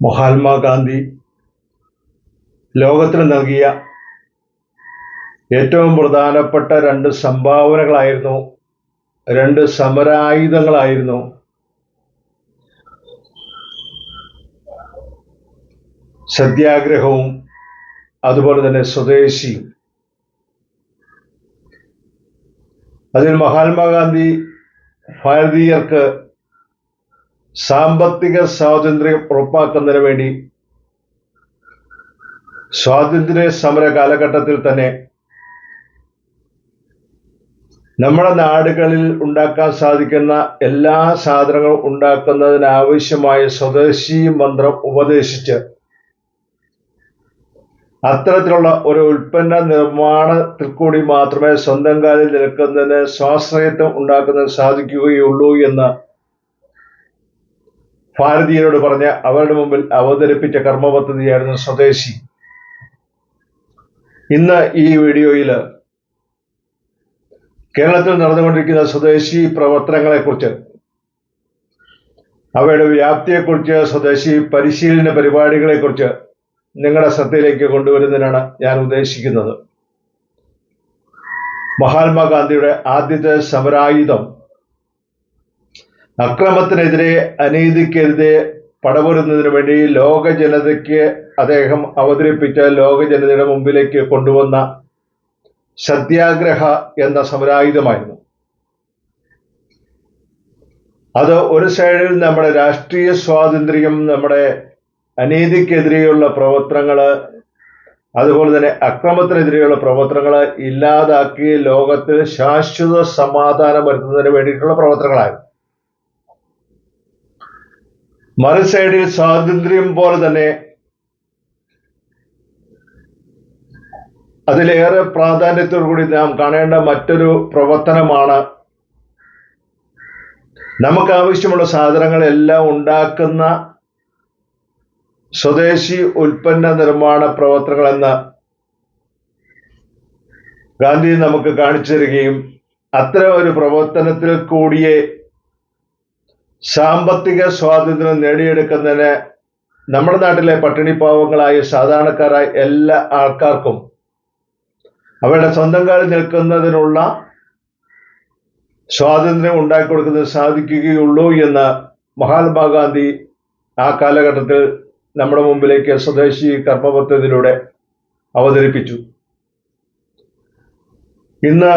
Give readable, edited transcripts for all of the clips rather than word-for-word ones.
മഹാത്മാഗാന്ധി ലോകത്തിന് നൽകിയ ഏറ്റവും പ്രധാനപ്പെട്ട രണ്ട് സംഭാവനകളായിരുന്നു, രണ്ട് സമരായുധങ്ങളായിരുന്നു സത്യാഗ്രഹവും അതുപോലെ തന്നെ സ്വദേശിയും. അതിൽ മഹാത്മാഗാന്ധി ഭാരതീയർക്ക് സാമ്പത്തിക സ്വാതന്ത്ര്യം ഉറപ്പാക്കുന്നതിന് വേണ്ടി സ്വാതന്ത്ര്യ സമര കാലഘട്ടത്തിൽ തന്നെ നമ്മുടെ നാടുകളിൽ ഉണ്ടാക്കാൻ സാധിക്കുന്ന എല്ലാ സാധനങ്ങളും ഉണ്ടാക്കുന്നതിനാവശ്യമായ സ്വദേശി മന്ത്രം ഉപദേശിച്ച് അത്തരത്തിലുള്ള ഒരു ഉൽപ്പന്ന നിർമ്മാണത്തിൽ കൂടി മാത്രമേ സ്വന്തം കാലിൽ നിൽക്കുന്നതിന് സ്വാശ്രയത്വം ഉണ്ടാക്കുന്നതിന് സാധിക്കുകയുള്ളൂ എന്ന് ഭാരതീയരോട് പറഞ്ഞ് അവരുടെ മുമ്പിൽ അവതരിപ്പിച്ച കർമ്മ പദ്ധതിയായിരുന്നു സ്വദേശി. ഇന്ന് ഈ വീഡിയോയിൽ കേരളത്തിൽ നടന്നുകൊണ്ടിരിക്കുന്ന സ്വദേശി പ്രവർത്തനങ്ങളെക്കുറിച്ച്, അവയുടെ വ്യാപ്തിയെക്കുറിച്ച്, സ്വദേശി പരിശീലന പരിപാടികളെക്കുറിച്ച് നിങ്ങളുടെ ശ്രദ്ധയിലേക്ക് കൊണ്ടുവരുന്നതിനാണ് ഞാൻ ഉദ്ദേശിക്കുന്നത്. മഹാത്മാഗാന്ധിയുടെ ആദ്യത്തെ സമരായുധം അക്രമത്തിനെതിരെ, അനീതിക്കെതിരെ പടപൊരുന്നതിന് വേണ്ടി ലോക ജനതയ്ക്ക് അദ്ദേഹം അവതരിപ്പിച്ച, ലോക ജനതയുടെ മുമ്പിലേക്ക് കൊണ്ടുവന്ന സത്യാഗ്രഹ എന്ന സമരായുധമായിരുന്നു. അത് ഒരു സൈഡിൽ നമ്മുടെ രാഷ്ട്രീയ സ്വാതന്ത്ര്യം, നമ്മുടെ അനീതിക്കെതിരെയുള്ള പ്രവർത്തനങ്ങൾ, അതുപോലെ തന്നെ അക്രമത്തിനെതിരെയുള്ള പ്രവർത്തനങ്ങൾ ഇല്ലാതാക്കി ലോകത്തിൽ ശാശ്വത സമാധാനം വരുത്തുന്നതിന് വേണ്ടിയിട്ടുള്ള പ്രവർത്തനങ്ങളായിരുന്നു. മറു സൈഡിൽ സ്വാതന്ത്ര്യം പോലെ തന്നെ അതിലേറെ പ്രാധാന്യത്തോടു കൂടി നാം കാണേണ്ട മറ്റൊരു പ്രവർത്തനമാണ് നമുക്ക് ആവശ്യമുള്ള സാധനങ്ങളെല്ലാം ഉണ്ടാക്കുന്ന സ്വദേശി ഉൽപ്പന്ന നിർമ്മാണ പ്രവർത്തനങ്ങളെന്ന് ഗാന്ധി നമുക്ക് കാണിച്ചു തരികയും അത്തരം ഒരു പ്രവർത്തനത്തിൽ കൂടിയേ സാമ്പത്തിക സ്വാതന്ത്ര്യം നേടിയെടുക്കുന്നതിന് നമ്മുടെ നാട്ടിലെ പട്ടിണിപ്പാവങ്ങളായ സാധാരണക്കാരായ എല്ലാ ആൾക്കാർക്കും അവരുടെ സ്വന്തം കാലിൽ നിൽക്കുന്നതിനുള്ള സ്വാതന്ത്ര്യം ഉണ്ടാക്കിക്കൊടുക്കുന്നതിന് സാധിക്കുകയുള്ളൂ എന്ന് മഹാത്മാഗാന്ധി ആ കാലഘട്ടത്തിൽ നമ്മുടെ മുമ്പിലേക്ക് സ്വദേശി കർമ്മ പദ്ധതിയിലൂടെ അവതരിപ്പിച്ചു. ഇന്ന്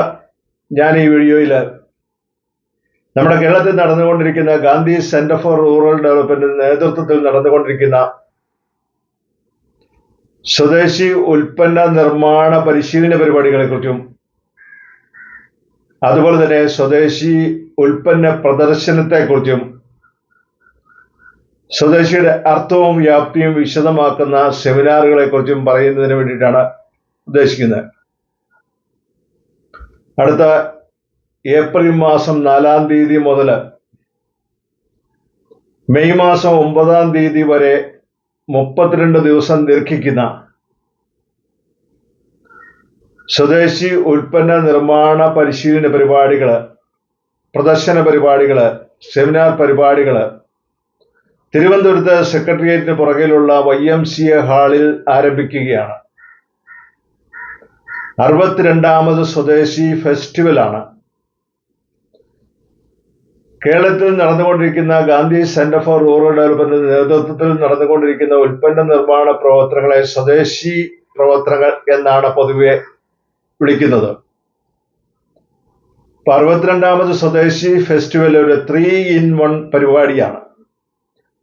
ഞാൻ ഈ വീഡിയോയിൽ നമ്മുടെ കേരളത്തിൽ നടന്നുകൊണ്ടിരിക്കുന്ന ഗാന്ധി സെന്റർ ഫോർ റൂറൽ ഡെവലപ്മെന്റിന്റെ നേതൃത്വത്തിൽ നടന്നുകൊണ്ടിരിക്കുന്ന സ്വദേശി ഉൽപ്പന്ന നിർമ്മാണ പരിശീലന പരിപാടികളെക്കുറിച്ചും, അതുപോലെ തന്നെ സ്വദേശി ഉൽപ്പന്ന പ്രദർശനത്തെക്കുറിച്ചും, സ്വദേശിയുടെ അർത്ഥവും വ്യാപ്തിയും വിശദമാക്കുന്ന സെമിനാറുകളെക്കുറിച്ചും പറയുന്നതിന് വേണ്ടിയിട്ടാണ് ഉദ്ദേശിക്കുന്നത്. അടുത്ത ഏപ്രിൽ മാസം 4-ാം തീയതി മുതൽ മെയ് മാസം 9-ാം തീയതി വരെ 32 ദിവസം ദീർഘിക്കുന്ന സ്വദേശി ഉൽപ്പന്ന നിർമ്മാണ പരിശീലന പരിപാടികൾ, പ്രദർശന പരിപാടികൾ, സെമിനാർ പരിപാടികൾ തിരുവനന്തപുരത്ത് സെക്രട്ടേറിയറ്റിന് പുറകിലുള്ള YMCA ഹാളിൽ ആരംഭിക്കുകയാണ്. 62ാമത് സ്വദേശി ഫെസ്റ്റിവലാണ്. കേരളത്തിൽ നടന്നുകൊണ്ടിരിക്കുന്ന ഗാന്ധി സെന്റർ ഫോർ റൂറൽ ഡെവലപ്മെന്റിന്റെ നേതൃത്വത്തിൽ നടന്നുകൊണ്ടിരിക്കുന്ന ഉൽപ്പന്ന നിർമ്മാണ പ്രവർത്തനങ്ങളെ സ്വദേശി പ്രവർത്തനങ്ങൾ എന്നാണ് പൊതുവെ വിളിക്കുന്നത്. 62ാമത് സ്വദേശി ഫെസ്റ്റിവൽ ഒരു 3-in-1 പരിപാടിയാണ്.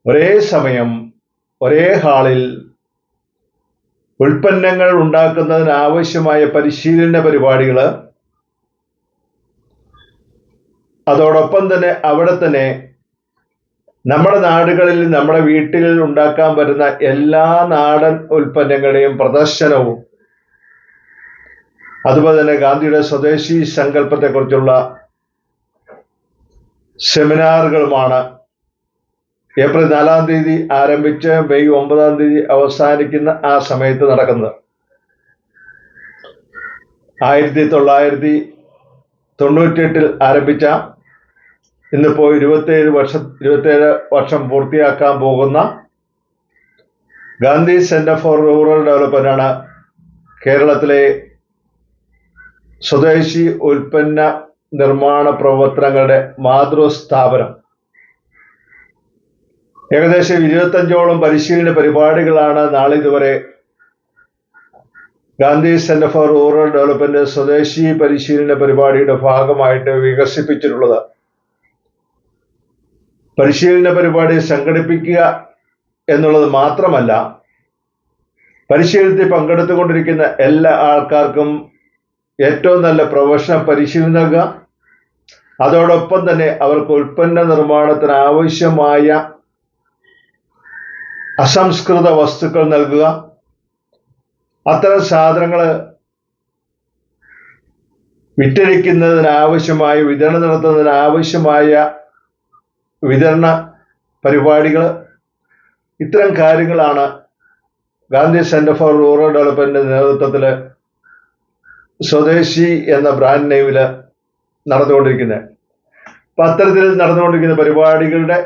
ഒരേ സമയം ഒരേ ഹാളിൽ ഉൽപ്പന്നങ്ങൾ ഉണ്ടാക്കുന്നതിന് ആവശ്യമായ പരിശീലന പരിപാടികൾ, അതോടൊപ്പം തന്നെ അവിടെ തന്നെ നമ്മുടെ നാടുകളിൽ, നമ്മുടെ വീട്ടിൽ ഉണ്ടാക്കാൻ പറ്റുന്ന എല്ലാ നാടൻ ഉൽപ്പന്നങ്ങളുടെയും പ്രദർശനവും, അതുപോലെ തന്നെ ഗാന്ധിയുടെ സ്വദേശി സങ്കല്പത്തെക്കുറിച്ചുള്ള സെമിനാറുകളുമാണ് ഏപ്രിൽ 4-ാം തീയതി ആരംഭിച്ച് മെയ് 9-ാം തീയതി അവസാനിക്കുന്ന ആ സമയത്ത് നടക്കുന്നത്. 1998 ആരംഭിച്ച, ഇന്നിപ്പോൾ 27 വർഷം പൂർത്തിയാക്കാൻ പോകുന്ന ഗാന്ധി സെന്റർ ഫോർ റൂറൽ ഡെവലപ്മെന്റാണ് കേരളത്തിലെ സ്വദേശി ഉൽപ്പന്ന നിർമ്മാണ പ്രവർത്തനങ്ങളുടെ മാതൃസ്ഥാപനം. ഏകദേശം 25ഓളം പരിശീലന പരിപാടികളാണ് നാളിതുവരെ Gandhi centre for rural development സ്വദേശി പരിശീലന പരിപാടിയുടെ ഭാഗമായിട്ട് വികസിപ്പിച്ചിട്ടുള്ളത്. പരിശീലന പരിപാടി സംഘടിപ്പിക്കുക എന്നുള്ളത് മാത്രമല്ല, പരിശീലനത്തിൽ പങ്കെടുത്തുകൊണ്ടിരിക്കുന്ന എല്ലാ ആൾക്കാർക്കും ഏറ്റവും നല്ല പ്രൊഫഷണൽ പരിശീലനം നൽകുക, അതോടൊപ്പം തന്നെ അവർക്ക് ഉൽപ്പന്ന നിർമ്മാണത്തിന് ആവശ്യമായ അസംസ്കൃത വസ്തുക്കൾ നൽകുക, അത്തരം സാധനങ്ങൾ വിറ്റഴിക്കുന്നതിനാവശ്യമായ വിതരണം നടത്തുന്നതിനാവശ്യമായ വിതരണ പരിപാടികൾ, ഇത്തരം കാര്യങ്ങളാണ് ഗാന്ധി സെന്റർ ഫോർ റൂറൽ ഡെവലപ്മെന്റിന്റെ നേതൃത്വത്തിൽ സ്വദേശി എന്ന ബ്രാൻഡ് നെയിമിൽ നടന്നുകൊണ്ടിരിക്കുന്നത്. അപ്പം അത്തരത്തിൽ നടന്നുകൊണ്ടിരിക്കുന്ന പരിപാടികളുടെ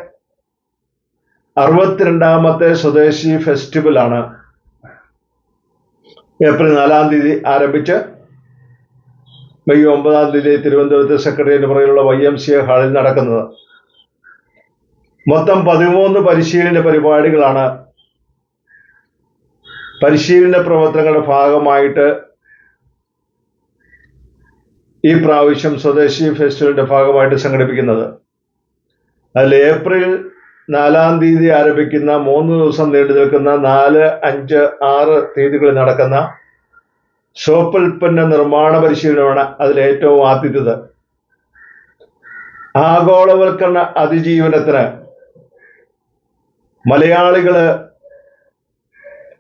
62ാമത്തെ സ്വദേശി ഫെസ്റ്റിവലാണ് ഏപ്രിൽ 4-ാം തീയതി ആരംഭിച്ച് മെയ് 9-ാം തീയതി തിരുവനന്തപുരത്ത് സെക്രട്ടേറിയറ്റ് പുറകിലുള്ള YMCA ഹാളിൽ നടക്കുന്നത്. മൊത്തം 13 പരിശീലന പരിപാടികളാണ് പരിശീലന പ്രവർത്തനങ്ങളുടെ ഭാഗമായിട്ട് ഈ പ്രാവശ്യം സ്വദേശി ഫെസ്റ്റിവലിന്റെ ഭാഗമായിട്ട് സംഘടിപ്പിക്കുന്നത്. അതിൽ ഏപ്രിൽ 4-ാം തീയതി ആരംഭിക്കുന്ന 3 ദിവസം നീണ്ടു നിൽക്കുന്ന 4, 5, 6 തീയതികളിൽ നടക്കുന്ന സോപ്പുൽപ്പന്ന നിർമ്മാണ പരിശീലനമാണ് അതിലേറ്റവും ആദ്യത്തേത്. ആഗോളവൽക്കരണ അതിജീവനത്തിന് മലയാളികള്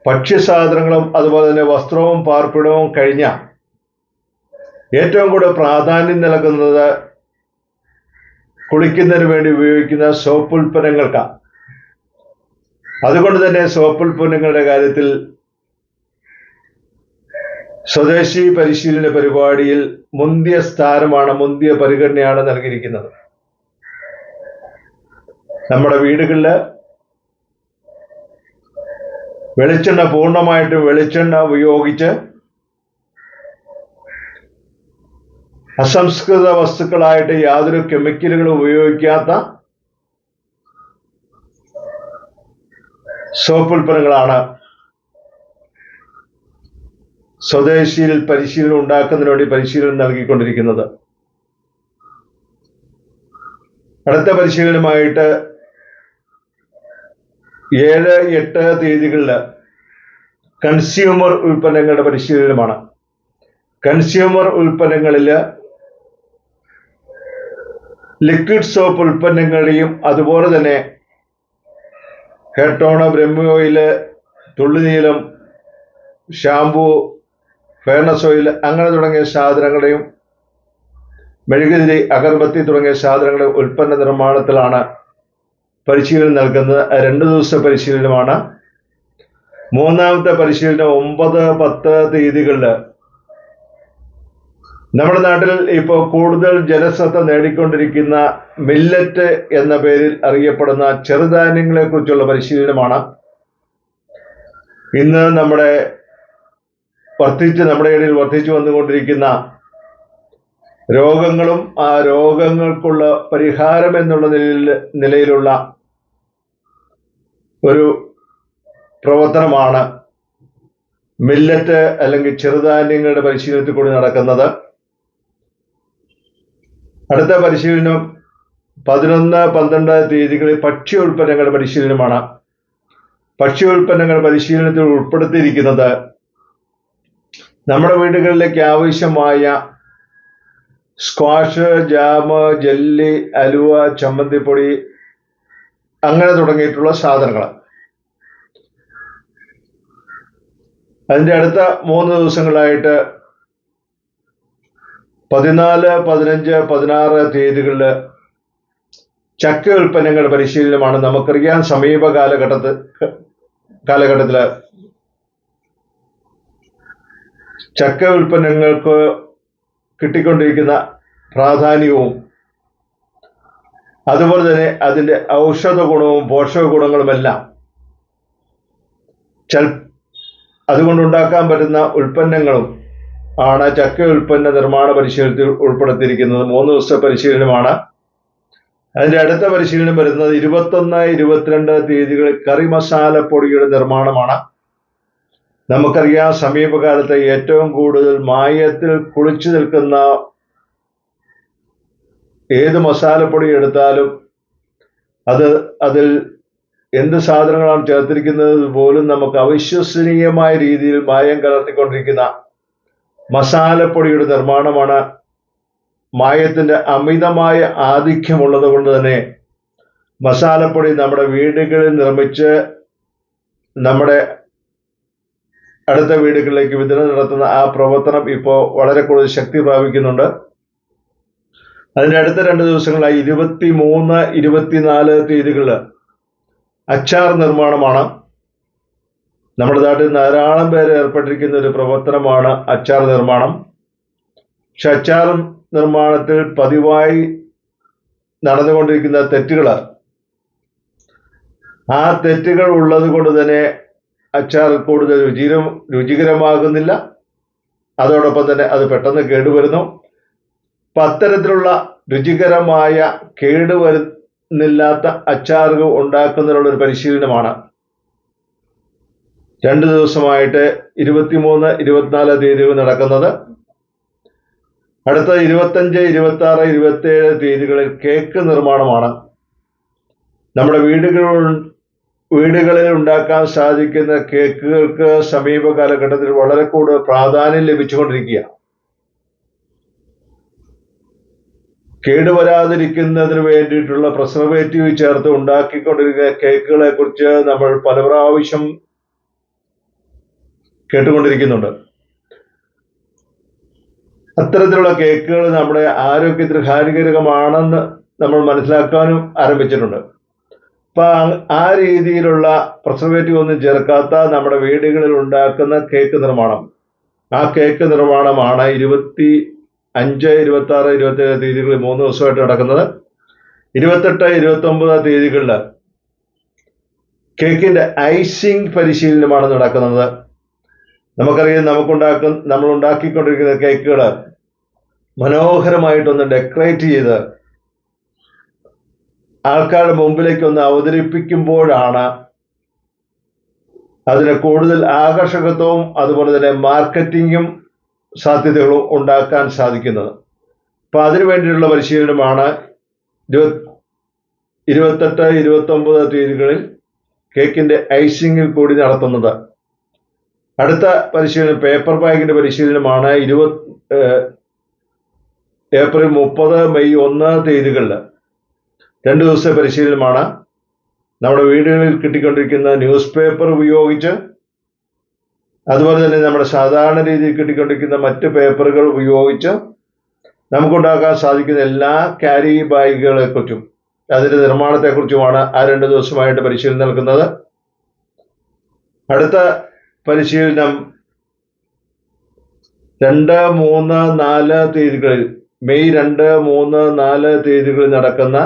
ഭക്ഷ്യസാധനങ്ങളും അതുപോലെ തന്നെ വസ്ത്രവും പാർപ്പിടവും കഴിഞ്ഞ ഏറ്റവും കൂടുതൽ പ്രാധാന്യം നൽകുന്നത് കുളിക്കുന്നതിന് വേണ്ടി ഉപയോഗിക്കുന്ന സോപ്പ് ഉൽപ്പന്നങ്ങൾക്കാണ്. അതുകൊണ്ട് തന്നെ സോപ്പ് ഉൽപ്പന്നങ്ങളുടെ കാര്യത്തിൽ സ്വദേശി പരിശീലന പരിപാടിയിൽ മുന്തിയ സ്ഥാനമാണ്, മുന്തിയ പരിഗണനയാണ് നൽകിയിരിക്കുന്നത്. നമ്മുടെ വീടുകളിൽ വെളിച്ചെണ്ണ പൂർണ്ണമായിട്ടും വെളിച്ചെണ്ണ ഉപയോഗിച്ച് അസംസ്കൃത വസ്തുക്കളായിട്ട് യാതൊരു കെമിക്കലുകളും ഉപയോഗിക്കാത്ത സോപ്പ് ഉൽപ്പന്നങ്ങളാണ് സ്വദേശിയിൽ പരിശീലനം ഉണ്ടാക്കുന്നതിന് വേണ്ടി പരിശീലനം നൽകിക്കൊണ്ടിരിക്കുന്നത്. അടുത്ത പരിശീലനമായിട്ട് 7, 8 തീയതികളിൽ കൺസ്യൂമർ ഉൽപ്പന്നങ്ങളുടെ പരിശീലനമാണ്. കൺസ്യൂമർ ഉൽപ്പന്നങ്ങളിൽ ലിക്വിഡ് സോപ്പ് ഉൽപ്പന്നങ്ങളുടെയും അതുപോലെ തന്നെ ഹെയർ ടോണർ, ബ്രഹ്മ ഓയില്, തുള്ളിനീലം, ഷാംപൂ, ഫെയർനെസ് ഓയിൽ അങ്ങനെ തുടങ്ങിയ സാധനങ്ങളുടെയും മെഴുകുതിരി, അഗർബത്തി തുടങ്ങിയ സാധനങ്ങളുടെ ഉൽപ്പന്ന നിർമ്മാണത്തിലാണ് പരിശീലനം നൽകുന്നത്. 2 ദിവസത്തെ പരിശീലനമാണ്. 3-ാമത്തെ പരിശീലനം 9, 10 തീയതികളിൽ നമ്മുടെ നാട്ടിൽ ഇപ്പോൾ കൂടുതൽ ജനശ്രദ്ധ നേടിക്കൊണ്ടിരിക്കുന്ന മില്ലറ്റ് എന്ന പേരിൽ അറിയപ്പെടുന്ന ചെറുധാന്യങ്ങളെ കുറിച്ചുള്ള പരിശീലനമാണ്. ഇന്ന് നമ്മുടെ ഇടയിൽ വർദ്ധിച്ചു വന്നുകൊണ്ടിരിക്കുന്ന രോഗങ്ങളും ആ രോഗങ്ങൾക്കുള്ള പരിഹാരം എന്നുള്ള നിലയിലുള്ള ഒരു പ്രവർത്തനമാണ് മില്ലറ്റ് അല്ലെങ്കിൽ ചെറുധാന്യങ്ങളുടെ പരിശീലനത്തിൽ കൂടി നടക്കുന്നത്. അടുത്ത പരിശീലനം 11, 12 തീയതികളിൽ ഭക്ഷ്യ ഉൽപ്പന്നങ്ങളുടെ പരിശീലനമാണ്. ഭക്ഷ്യ ഉൽപ്പന്നങ്ങൾ പരിശീലനത്തിൽ ഉൾപ്പെടുത്തിയിരിക്കുന്നത് നമ്മുടെ വീടുകളിലേക്ക് ആവശ്യമായ സ്ക്വാഷ്, ജാമ്, ജെല്ലി, അലുവ, ചമ്മന്തിപ്പൊടി അങ്ങനെ തുടങ്ങിയിട്ടുള്ള സാധനങ്ങൾ. അതിൻ്റെ അടുത്ത 3 ദിവസങ്ങളായിട്ട് 14, 15, 16 തീയതികളിൽ ചക്ക ഉൽപ്പന്നങ്ങളുടെ പരിശീലനമാണ്. നമുക്കറിയാം സമീപ കാലഘട്ടത്തിൽ ചക്ക ഉൽപ്പന്നങ്ങൾക്ക് കിട്ടിക്കൊണ്ടിരിക്കുന്ന പ്രാധാന്യവും അതുപോലെ തന്നെ അതിൻ്റെ ഔഷധ ഗുണവും പോഷക ഗുണങ്ങളുമെല്ലാം അതുകൊണ്ടുണ്ടാക്കാൻ പറ്റുന്ന ഉൽപ്പന്നങ്ങളും ആണ് ചക്ക ഉൽപ്പന്ന നിർമ്മാണ പരിശീലനത്തിൽ ഉൾപ്പെടുത്തിയിരിക്കുന്നത്. 3 ദിവസത്തെ പരിശീലനമാണ്. അതിന്റെ അടുത്ത പരിശീലനം വരുന്നത് 21, 22 തീയതികളിൽ കറി മസാല പൊടിയുടെ നിർമ്മാണമാണ്. നമുക്കറിയാം, സമീപകാലത്ത് ഏറ്റവും കൂടുതൽ മായത്തിൽ കുളിച്ചു നിൽക്കുന്ന ഏത് മസാലപ്പൊടി എടുത്താലും അതിൽ എന്ത് സാധനങ്ങളാണ് ചേർത്തിരിക്കുന്നത് പോലും നമുക്ക് അവിശ്വസനീയമായ രീതിയിൽ മായം കലർത്തിക്കൊണ്ടിരിക്കുന്ന മസാലപ്പൊടിയുടെ നിർമ്മാണമാണ്. മായത്തിന്റെ അമിതമായ ആധിക്യമുള്ളത് കൊണ്ട് തന്നെ മസാലപ്പൊടി നമ്മുടെ വീടുകളിൽ നിർമ്മിച്ച് നമ്മുടെ അടുത്ത വീടുകളിലേക്ക് വിതരണം നടത്തുന്ന ആ പ്രവർത്തനം ഇപ്പോൾ വളരെ കൂടുതൽ ശക്തി പ്രാപിക്കുന്നുണ്ട്. അതിന്റെ അടുത്ത 2 ദിവസങ്ങളായി 23, 24 തീയതികളിൽ അച്ചാർ നിർമ്മാണമാണ്. നമ്മുടെ നാട്ടിൽ ധാരാളം പേര് ഏർപ്പെട്ടിരിക്കുന്ന ഒരു പ്രവർത്തനമാണ് അച്ചാർ നിർമ്മാണം. പക്ഷെ അച്ചാർ നിർമ്മാണത്തിൽ പതിവായി നടന്നുകൊണ്ടിരിക്കുന്ന ആ തെറ്റുകൾ ഉള്ളത് കൊണ്ട് തന്നെ അച്ചാർ കൂടുതൽ രുചികരമാകുന്നില്ല. അതോടൊപ്പം തന്നെ അത് പെട്ടെന്ന് കേടുവരുന്നു. അപ്പം അത്തരത്തിലുള്ള രുചികരമായ കേടുവരുന്നില്ലാത്ത അച്ചാറുകൾ ഉണ്ടാക്കുന്നതിനുള്ളൊരു പരിശീലനമാണ് 2 ദിവസമായിട്ട് 23, 24 തീയതികൾ നടക്കുന്നത്. അടുത്ത 25, 26, 27 തീയതികളിൽ കേക്ക് നിർമ്മാണമാണ്. നമ്മുടെ വീടുകളിൽ ഉണ്ടാക്കാൻ സാധിക്കുന്ന കേക്കുകൾക്ക് സമീപ കാലഘട്ടത്തിൽ വളരെ കൂടുതൽ പ്രാധാന്യം ലഭിച്ചുകൊണ്ടിരിക്കുകയാണ്. കേടുവരാതിരിക്കുന്നതിന് വേണ്ടിയിട്ടുള്ള പ്രിസർവേറ്റീവ് ചേർത്ത് ഉണ്ടാക്കിക്കൊണ്ടിരിക്കുന്ന കേക്കുകളെ കുറിച്ച് നമ്മൾ പല പ്രാവശ്യം കേട്ടുകൊണ്ടിരിക്കുന്നുണ്ട്. അത്തരത്തിലുള്ള കേക്കുകൾ നമ്മുടെ ആരോഗ്യത്തിന് ഹാനികരമാണെന്ന് നമ്മൾ മനസ്സിലാക്കാനും ആരംഭിച്ചിട്ടുണ്ട്. അപ്പൊ ആ രീതിയിലുള്ള പ്രിസർവേറ്റീവ് ഒന്നും ചേർക്കാത്ത നമ്മുടെ വീടുകളിൽ ഉണ്ടാക്കുന്ന കേക്ക് നിർമ്മാണം, ആ കേക്ക് നിർമ്മാണമാണ് 25, 26, 27 തീയതികളിൽ 3 ദിവസമായിട്ട് നടക്കുന്നത്. 28, 29 തീയതികളിൽ കേക്കിന്റെ ഐസിംഗ് പരിശീലനമാണ് നടക്കുന്നത്. നമുക്കറിയാം, നമ്മൾ ഉണ്ടാക്കിക്കൊണ്ടിരിക്കുന്ന കേക്കുകൾ മനോഹരമായിട്ടൊന്ന് ഡെക്കറേറ്റ് ചെയ്ത് ആൾക്കാരുടെ മുമ്പിലേക്ക് ഒന്ന് അവതരിപ്പിക്കുമ്പോഴാണ് അതിന് കൂടുതൽ ആകർഷകത്വവും അതുപോലെ തന്നെ മാർക്കറ്റിങ്ങും സാധ്യതകളും ഉണ്ടാക്കാൻ സാധിക്കുന്നത്. അപ്പൊ അതിനു വേണ്ടിയിട്ടുള്ള പരിശീലനമാണ് 28, 29 തീയതികളിൽ കേക്കിന്റെ ഐസിംഗിൽ കൂടി നടത്തുന്നത്. അടുത്ത പരിശീലനം പേപ്പർ ബാഗിന്റെ പരിശീലനമാണ്. ഏപ്രിൽ 30, മെയ് 1 തീയതികളിൽ 2 ദിവസത്തെ പരിശീലനമാണ്. നമ്മുടെ വീടുകളിൽ കിട്ടിക്കൊണ്ടിരിക്കുന്ന ന്യൂസ് പേപ്പർ ഉപയോഗിച്ച്, അതുപോലെ തന്നെ നമ്മുടെ സാധാരണ രീതിയിൽ കിട്ടിക്കൊണ്ടിരിക്കുന്ന മറ്റ് പേപ്പറുകൾ ഉപയോഗിച്ച് നമുക്കുണ്ടാക്കാൻ സാധിക്കുന്ന എല്ലാ ക്യാരി ബാഗുകളെ കുറിച്ചും അതിന്റെ നിർമ്മാണത്തെക്കുറിച്ചുമാണ് ആ 2 ദിവസമായിട്ട് പരിശീലനം നൽകുന്നത്. അടുത്ത പരിശീലനം 2, 3, 4 തീയതികളിൽ, മെയ് 2, 3, 4 തീയതികളിൽ നടക്കുന്ന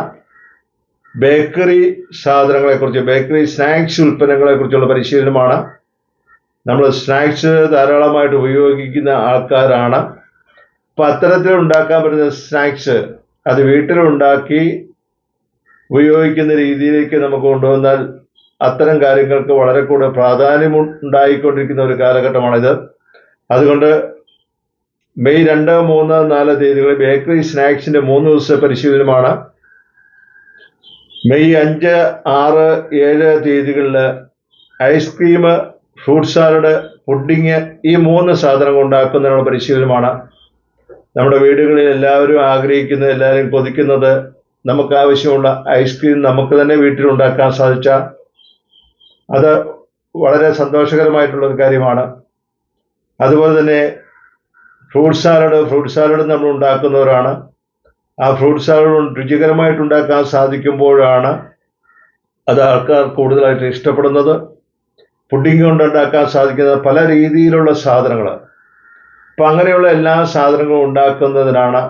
ബേക്കറി സാധനങ്ങളെക്കുറിച്ച്, ബേക്കറി സ്നാക്സ് ഉൽപ്പന്നങ്ങളെ കുറിച്ചുള്ള പരിശീലനമാണ്. നമ്മൾ സ്നാക്സ് ധാരാളമായിട്ട് ഉപയോഗിക്കുന്ന ആൾക്കാരാണ്. അപ്പം അത്തരത്തിൽ ഉണ്ടാക്കാൻ പറ്റുന്ന സ്നാക്സ് അത് വീട്ടിലുണ്ടാക്കി ഉപയോഗിക്കുന്ന രീതിയിലേക്ക് നമുക്ക് കൊണ്ടുവന്നാൽ അത്തരം കാര്യങ്ങൾക്ക് വളരെ കൂടുതൽ പ്രാധാന്യം ഉണ്ടായിക്കൊണ്ടിരിക്കുന്ന ഒരു കാലഘട്ടമാണിത്. അതുകൊണ്ട് മെയ് 2, 3, 4 തീയതികളിൽ ബേക്കറി സ്നാക്സിന്റെ 3 ദിവസത്തെ പരിശീലനമാണ്. മെയ് 5, 6, 7 തീയതികളിൽ ഐസ്ക്രീം, ഫ്രൂട്ട് സാലഡ്, പുഡിങ്, ഈ 3 സാധനങ്ങൾ ഉണ്ടാക്കുന്നതിനുള്ള പരിശീലനമാണ്. നമ്മുടെ വീടുകളിൽ എല്ലാവരും ആഗ്രഹിക്കുന്നത്, എല്ലാവരും കൊതിക്കുന്നത്, നമുക്ക് ആവശ്യമുള്ള ഐസ്ക്രീം നമുക്ക് തന്നെ വീട്ടിലുണ്ടാക്കാൻ സാധിച്ചാൽ അത് വളരെ സന്തോഷകരമായിട്ടുള്ള ഒരു കാര്യമാണ്. അതുപോലെ തന്നെ ഫ്രൂട്ട് സാലഡ് നമ്മൾ ഉണ്ടാക്കുന്നവരാണ്. ആ ഫ്രൂട്ട് സാലഡ് രുചികരമായിട്ട് ഉണ്ടാക്കാൻ സാധിക്കുമ്പോഴാണ് അത് ആൾക്കാർ കൂടുതലായിട്ട് ഇഷ്ടപ്പെടുന്നത്. പുഡിംഗ് കൊണ്ടുണ്ടാക്കാൻ സാധിക്കുന്ന പല രീതിയിലുള്ള സാധനങ്ങൾ, അപ്പം അങ്ങനെയുള്ള എല്ലാ സാധനങ്ങളും ഉണ്ടാക്കുന്നതിനാണ്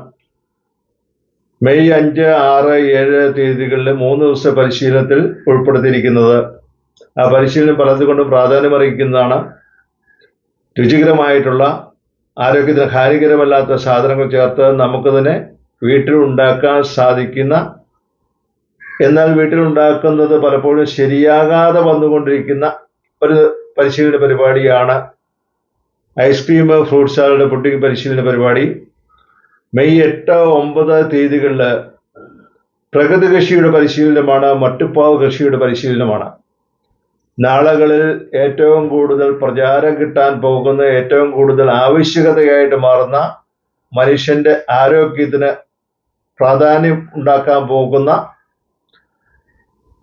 മെയ് 5, 6, 7 തീയതികളിൽ 3 ദിവസത്തെ പരിശീലനത്തിൽ ഉൾപ്പെടുത്തിയിരിക്കുന്നത്. ആ പരിശീലനം പലതുകൊണ്ടും പ്രാധാന്യമറിയിക്കുന്നതാണ്. രുചികരമായിട്ടുള്ള ആരോഗ്യത്തിന് ഹാനികരമല്ലാത്ത സാധനങ്ങൾ ചേർത്ത് നമുക്ക് തന്നെ വീട്ടിലുണ്ടാക്കാൻ സാധിക്കുന്ന, എന്നാൽ വീട്ടിലുണ്ടാക്കുന്നത് പലപ്പോഴും ശരിയാകാതെ വന്നുകൊണ്ടിരിക്കുന്ന ഒരു പരിശീലന പരിപാടിയാണ് ഐസ്ക്രീം, ഫ്രൂട്ട് സാലഡ്, പുഡിംഗ് പരിശീലന പരിപാടി. മെയ് 8, 9 തീയതികളിൽ പ്രകൃതി കൃഷിയുടെ പരിശീലനമാണ്, മട്ടുപ്പാവ് കൃഷിയുടെ പരിശീലനമാണ്. നാളുകളിൽ ഏറ്റവും കൂടുതൽ പ്രചാരം കിട്ടാൻ പോകുന്ന, ഏറ്റവും കൂടുതൽ ആവശ്യകതയായിട്ട് മാറുന്ന, മനുഷ്യന്റെ ആരോഗ്യത്തിന് പ്രാധാന്യം ഉണ്ടാക്കാൻ പോകുന്ന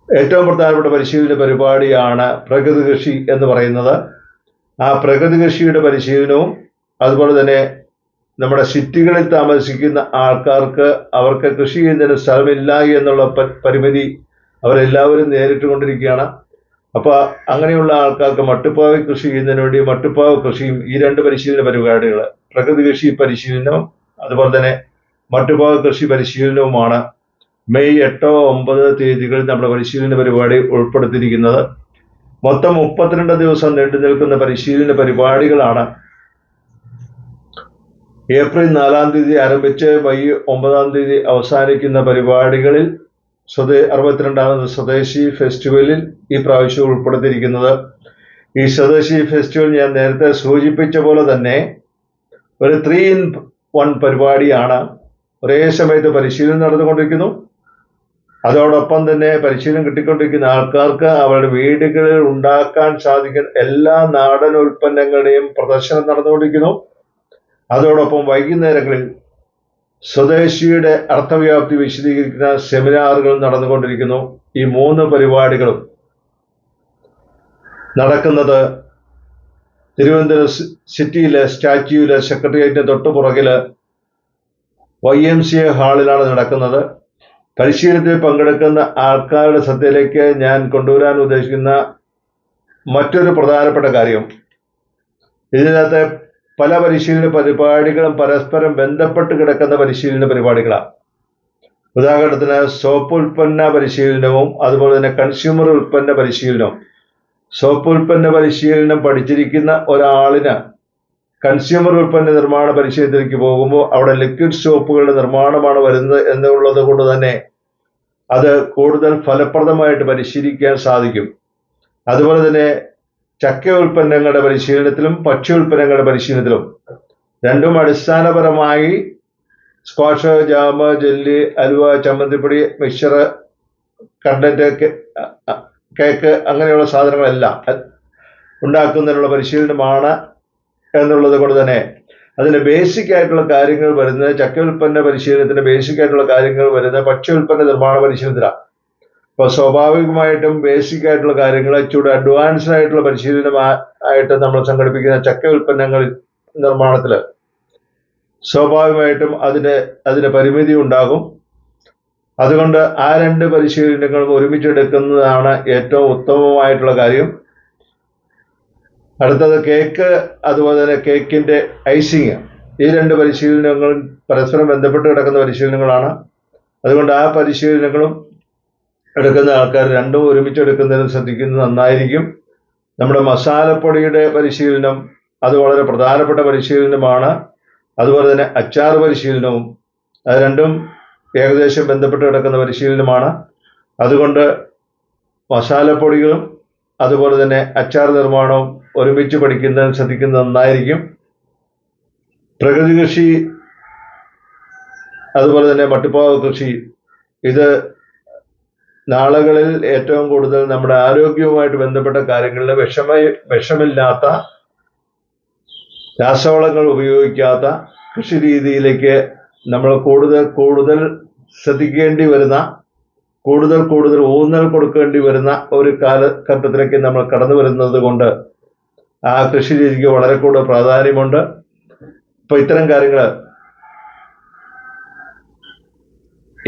ഏറ്റവും പ്രധാനപ്പെട്ട പരിശീലന പരിപാടിയാണ് പ്രകൃതി കൃഷി എന്ന് പറയുന്നത്. ആ പ്രകൃതി കൃഷിയുടെ പരിശീലനവും, അതുപോലെ തന്നെ നമ്മുടെ സിറ്റികളിൽ താമസിക്കുന്ന ആൾക്കാർക്ക് അവർക്ക് കൃഷി ചെയ്യുന്നതിന് സ്ഥലമില്ല എന്നുള്ള പരിമിതി അവരെല്ലാവരും നേരിട്ടുകൊണ്ടിരിക്കുകയാണ്. അപ്പോൾ അങ്ങനെയുള്ള ആൾക്കാർക്ക് മട്ടുപ്പാവ് കൃഷി ചെയ്യുന്നതിന് വേണ്ടി മട്ടുപ്പാവ് കൃഷിയും, ഈ 2 പരിശീലന പരിപാടികൾ, പ്രകൃതി കൃഷി പരിശീലനവും അതുപോലെ തന്നെ മട്ടുപ്പാവ് കൃഷി പരിശീലനവുമാണ് മെയ് 8, 9 തീയതികളിൽ നമ്മുടെ പരിശീലന പരിപാടി ഉൾപ്പെടുത്തിയിരിക്കുന്നത്. മൊത്തം 32 ദിവസം നീണ്ടു നിൽക്കുന്ന പരിശീലന പരിപാടികളാണ്. ഏപ്രിൽ 4 തീയതി ആരംഭിച്ച് മെയ് 9 തീയതി അവസാനിക്കുന്ന പരിപാടികളിൽ 62ാമത് സ്വദേശി ഫെസ്റ്റിവലിൽ ഈ പ്രാവശ്യം ഉൾപ്പെടുത്തിയിരിക്കുന്നത്. ഈ സ്വദേശി ഫെസ്റ്റിവൽ ഞാൻ നേരത്തെ സൂചിപ്പിച്ച പോലെ തന്നെ ഒരു 3-in-1 പരിപാടിയാണ്. ഒരേ സമയത്ത് പരിശീലനം നടന്നുകൊണ്ടിരിക്കുന്നു, അതോടൊപ്പം തന്നെ പരിശീലനം കിട്ടിക്കൊണ്ടിരിക്കുന്ന ആൾക്കാർക്ക് അവരുടെ വീടുകളിൽ ഉണ്ടാക്കാൻ സാധിക്കുന്ന എല്ലാ നാടൻ ഉൽപ്പന്നങ്ങളുടെയും പ്രദർശനം നടന്നുകൊണ്ടിരിക്കുന്നു. അതോടൊപ്പം വൈകുന്നേരങ്ങളിൽ സ്വദേശിയുടെ അർത്ഥവ്യാപ്തി വിശദീകരിക്കുന്ന സെമിനാറുകൾ നടന്നുകൊണ്ടിരിക്കുന്നു. ഈ 3 പരിപാടികളും നടക്കുന്നത് തിരുവനന്തപുരം സിറ്റിയിലെ സ്റ്റാച്യൂവിലെ സെക്രട്ടേറിയറ്റിന് തൊട്ടു പുറകില് YMCA ഹാളിലാണ് നടക്കുന്നത്. പരിശീലനത്തിൽ പങ്കെടുക്കുന്ന ആൾക്കാരുടെ ശ്രദ്ധയിലേക്ക് ഞാൻ കൊണ്ടുവരാൻ ഉദ്ദേശിക്കുന്ന മറ്റൊരു പ്രധാനപ്പെട്ട കാര്യം, ഇതിനകത്ത് പല പരിശീലന പരിപാടികളും പരസ്പരം ബന്ധപ്പെട്ട് കിടക്കുന്ന പരിശീലന പരിപാടികളാണ്. ഉദാഹരണത്തിന് സോപ്പ് ഉൽപ്പന്ന പരിശീലനവും അതുപോലെ തന്നെ കൺസ്യൂമർ ഉൽപ്പന്ന പരിശീലനവും. സോപ്പ് ഉൽപ്പന്ന പരിശീലനം പഠിച്ചിരിക്കുന്ന ഒരാളിന് കൺസ്യൂമർ ഉൽപ്പന്ന നിർമ്മാണ പരിശീലനത്തിലേക്ക് പോകുമ്പോൾ അവിടെ ലിക്വിഡ് സോപ്പുകളുടെ നിർമ്മാണമാണ് വരുന്നത് എന്നുള്ളത് കൊണ്ട് തന്നെ അത് കൂടുതൽ ഫലപ്രദമായിട്ട് പരിശീലിക്കാൻ സാധിക്കും. അതുപോലെ തന്നെ ചക്ക ഉൽപ്പന്നങ്ങളുടെ പരിശീലനത്തിലും ഭക്ഷ്യ ഉൽപ്പന്നങ്ങളുടെ പരിശീലനത്തിലും രണ്ടും അടിസ്ഥാനപരമായി സ്ക്വാഷ്, ജാമ്, ജെല്ലി, അലുവ, ചമ്മന്തിപ്പൊടി, മിക്സർ, കണ്ടന്റ്, കേക്ക് അങ്ങനെയുള്ള സാധനങ്ങളെല്ലാം ഉണ്ടാക്കുന്നതിനുള്ള പരിശീലനമാണ് എന്നുള്ളത് കൊണ്ട് തന്നെ അതിന് ബേസിക് ആയിട്ടുള്ള കാര്യങ്ങൾ വരുന്നത്, ചക്ക ഉൽപ്പന്ന പരിശീലനത്തിന് ബേസിക് ആയിട്ടുള്ള കാര്യങ്ങൾ വരുന്നത് ഭക്ഷ്യ ഉൽപ്പന്ന നിർമ്മാണ പരിശീലനത്തിലാണ്. അപ്പോൾ സ്വാഭാവികമായിട്ടും ബേസിക് ആയിട്ടുള്ള കാര്യങ്ങൾ ചൂട് അഡ്വാൻസ്ഡ് ആയിട്ടുള്ള പരിശീലനമായിട്ട് നമ്മൾ സംഘടിപ്പിക്കുന്ന ചക്ക ഉൽപ്പന്നങ്ങൾ നിർമ്മാണത്തിൽ സ്വാഭാവികമായിട്ടും അതിന് പരിമിതി ഉണ്ടാകും. അതുകൊണ്ട് ആ 2 പരിശീലനങ്ങളും ഒരുമിച്ചെടുക്കുന്നതാണ് ഏറ്റവും ഉത്തമമായിട്ടുള്ള കാര്യം. അടുത്തത് കേക്ക്, അതുപോലെ തന്നെ കേക്കിൻ്റെ ഐസിങ്. ഈ 2 പരിശീലനങ്ങളും പരസ്പരം ബന്ധപ്പെട്ട് കിടക്കുന്ന പരിശീലനങ്ങളാണ്. അതുകൊണ്ട് ആ പരിശീലനങ്ങളും എടുക്കുന്ന ആൾക്കാർ രണ്ടും ഒരുമിച്ചെടുക്കുന്നതിന് ശ്രദ്ധിക്കുന്നത് നന്നായിരിക്കും. നമ്മുടെ മസാലപ്പൊടിയുടെ പരിശീലനം അത് വളരെ പ്രധാനപ്പെട്ട പരിശീലനമാണ്. അതുപോലെ തന്നെ അച്ചാർ പരിശീലനവും, അത് രണ്ടും ഏകദേശം ബന്ധപ്പെട്ട് കിടക്കുന്ന പരിശീലനമാണ്. അതുകൊണ്ട് മസാലപ്പൊടികളും അതുപോലെ തന്നെ അച്ചാർ നിർമ്മാണവും ഒരുമിച്ച് പഠിക്കുന്നതിന് ശ്രദ്ധിക്കുന്നത് നന്നായിരിക്കും. പ്രകൃതി കൃഷി അതുപോലെ തന്നെ മട്ടുപ്പാവ് കൃഷി, ഇത് നാളുകളിൽ ഏറ്റവും കൂടുതൽ നമ്മുടെ ആരോഗ്യവുമായിട്ട് ബന്ധപ്പെട്ട കാര്യങ്ങളിൽ വിഷമില്ലാത്ത, രാസവളങ്ങൾ ഉപയോഗിക്കാത്ത കൃഷി രീതിയിലേക്ക് നമ്മൾ കൂടുതൽ ശ്രദ്ധിക്കേണ്ടി വരുന്ന, കൂടുതൽ ഊന്നൽ കൊടുക്കേണ്ടി വരുന്ന ഒരു കാലഘട്ടത്തിലേക്ക് നമ്മൾ കടന്നു വരുന്നത് കൊണ്ട് ആ കൃഷി രീതിക്ക് വളരെ കൂടുതൽ പ്രാധാന്യമുണ്ട്. ഇപ്പൊ ഇത്തരം കാര്യങ്ങൾ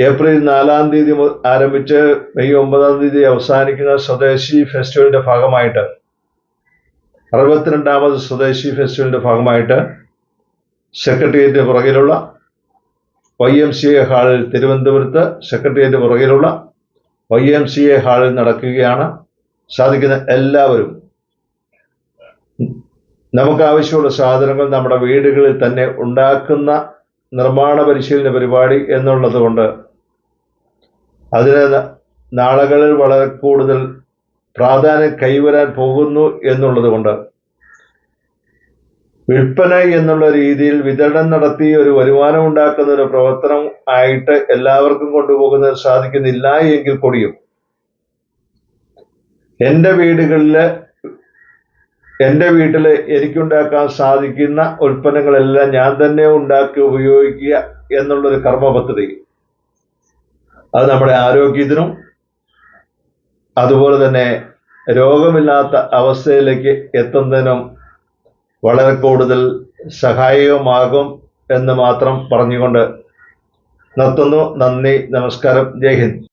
ഏപ്രിൽ 4 തീയതി ആരംഭിച്ച് മെയ് 9 തീയതി അവസാനിക്കുന്ന സ്വദേശി ഫെസ്റ്റിവലിന്റെ ഭാഗമായിട്ട്, 62ാമത് സ്വദേശി ഫെസ്റ്റിവലിന്റെ ഭാഗമായിട്ട് സെക്രട്ടേറിയറ്റിന് പുറകിലുള്ള YMCA ഹാളിൽ, തിരുവനന്തപുരത്ത് സെക്രട്ടേറിയറ്റിന് പുറകിലുള്ള YMCA ഹാളിൽ നടക്കുകയാണ്. സാധിക്കുന്ന എല്ലാവരും നമുക്ക് ആവശ്യമുള്ള സാധനങ്ങൾ നമ്മുടെ വീടുകളിൽ തന്നെ ഉണ്ടാക്കുന്ന നിർമ്മാണ പരിശീലന പരിപാടി എന്നുള്ളത് കൊണ്ട് അതിന് നാളുകളിൽ വളരെ കൂടുതൽ പ്രാധാന്യം കൈവരാൻ പോകുന്നു എന്നുള്ളത് കൊണ്ട് വിൽപ്പന എന്നുള്ള രീതിയിൽ വിതരണം നടത്തി ഒരു വരുമാനം ഉണ്ടാക്കുന്ന ഒരു പ്രവർത്തനം ആയിട്ട് എല്ലാവർക്കും കൊണ്ടുപോകുന്നത് സാധിക്കുന്നില്ല എങ്കിൽ കൂടിയും എൻ്റെ വീട്ടിൽ എനിക്കുണ്ടാക്കാൻ സാധിക്കുന്ന ഉൽപ്പന്നങ്ങളെല്ലാം ഞാൻ തന്നെ ഉണ്ടാക്കി ഉപയോഗിക്കുക എന്നുള്ളൊരു കർമ്മ പദ്ധതി അത് നമ്മുടെ ആരോഗ്യത്തിനും അതുപോലെ തന്നെ രോഗമില്ലാത്ത അവസ്ഥയിലേക്ക് എത്തുന്നതിനും വളരെ കൂടുതൽ സഹായകമാകും എന്ന് മാത്രം പറഞ്ഞുകൊണ്ട് നിർത്തുന്നു. നന്ദി, നമസ്കാരം, ജയ് ഹിന്ദ്.